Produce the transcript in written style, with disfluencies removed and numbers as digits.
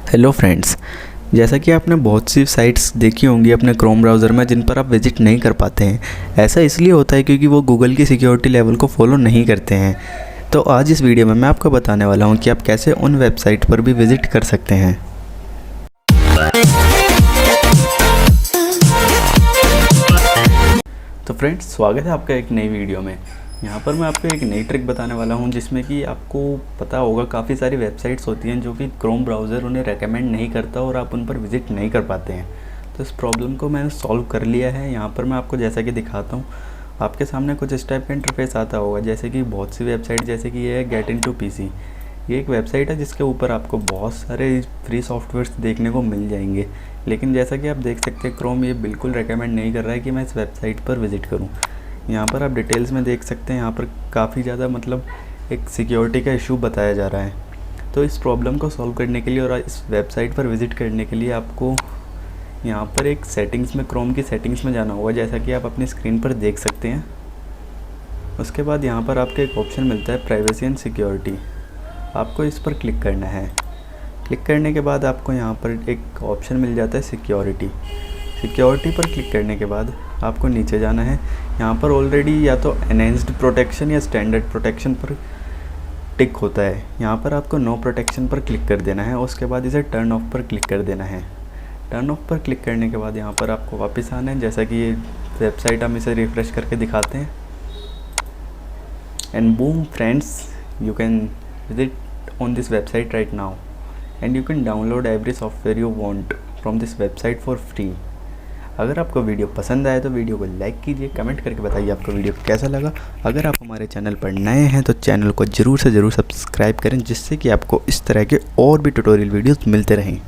Hello friends, जैसा कि आपने बहुत सी साइट्स देखी होंगी अपने क्रोम ब्राउज़र में जिन पर आप विज़िट नहीं कर पाते हैं। ऐसा इसलिए होता है क्योंकि वो गूगल की सिक्योरिटी लेवल को फॉलो नहीं करते हैं। तो आज इस वीडियो में मैं आपको बताने वाला हूं कि आप कैसे उन वेबसाइट पर भी विज़िट कर सकते हैं। तो फ्रेंड्स, स्वागत है आपका एक नई वीडियो में। यहाँ पर मैं आपको एक नई ट्रिक बताने वाला हूँ जिसमें कि आपको पता होगा काफ़ी सारी वेबसाइट्स होती हैं जो कि क्रोम ब्राउज़र उन्हें रेकमेंड नहीं करता और आप उन पर विज़िट नहीं कर पाते हैं। तो इस प्रॉब्लम को मैंने सॉल्व कर लिया है। यहाँ पर मैं आपको जैसा कि दिखाता हूँ, आपके सामने कुछ इस टाइप का इंटरफेस आता होगा। जैसे कि बहुत सी वेबसाइट, जैसे कि ये है गेट इन टू PC। ये एक वेबसाइट है जिसके ऊपर आपको बहुत सारे फ्री सॉफ्टवेयर्स देखने को मिल जाएंगे, लेकिन जैसा कि आप देख सकते हैं क्रोम ये बिल्कुल रेकमेंड नहीं कर रहा है कि मैं इस वेबसाइट पर विज़िट करूं। यहाँ पर आप डिटेल्स में देख सकते हैं, यहाँ पर काफ़ी ज़्यादा एक सिक्योरिटी का इशू बताया जा रहा है। तो इस प्रॉब्लम को सॉल्व करने के लिए और इस वेबसाइट पर विज़िट करने के लिए आपको यहाँ पर एक सेटिंग्स में, क्रोम की सेटिंग्स में जाना होगा, जैसा कि आप अपनी स्क्रीन पर देख सकते हैं। उसके बाद यहाँ पर आपको एक ऑप्शन मिलता है प्राइवेसी एंड सिक्योरिटी। आपको इस पर क्लिक करना है। क्लिक करने के बाद आपको यहाँ पर एक ऑप्शन मिल जाता है सिक्योरिटी। सिक्योरिटी पर क्लिक करने के बाद आपको नीचे जाना है। यहाँ पर ऑलरेडी या तो एनहेंस्ड प्रोटेक्शन या स्टैंडर्ड प्रोटेक्शन पर टिक होता है। यहाँ पर आपको नो प्रोटेक्शन पर क्लिक कर देना है। उसके बाद इसे टर्न ऑफ पर क्लिक कर देना है। टर्न ऑफ पर क्लिक करने के बाद यहाँ पर आपको वापस आना है। जैसा कि ये वेबसाइट, हम इसे रिफ़्रेश करके दिखाते हैं। And boom friends, you can visit on this website right now and you can download every software you want from this website for free. अगर आपको वीडियो पसंद आए तो वीडियो को लाइक कीजिए, कमेंट करके बताइए आपको वीडियो कैसा लगा। अगर आप हमारे चैनल पर नए हैं तो चैनल को ज़रूर से ज़रूर सब्सक्राइब करें, जिससे कि आपको इस तरह के और भी ट्यूटोरियल वीडियोस मिलते रहें।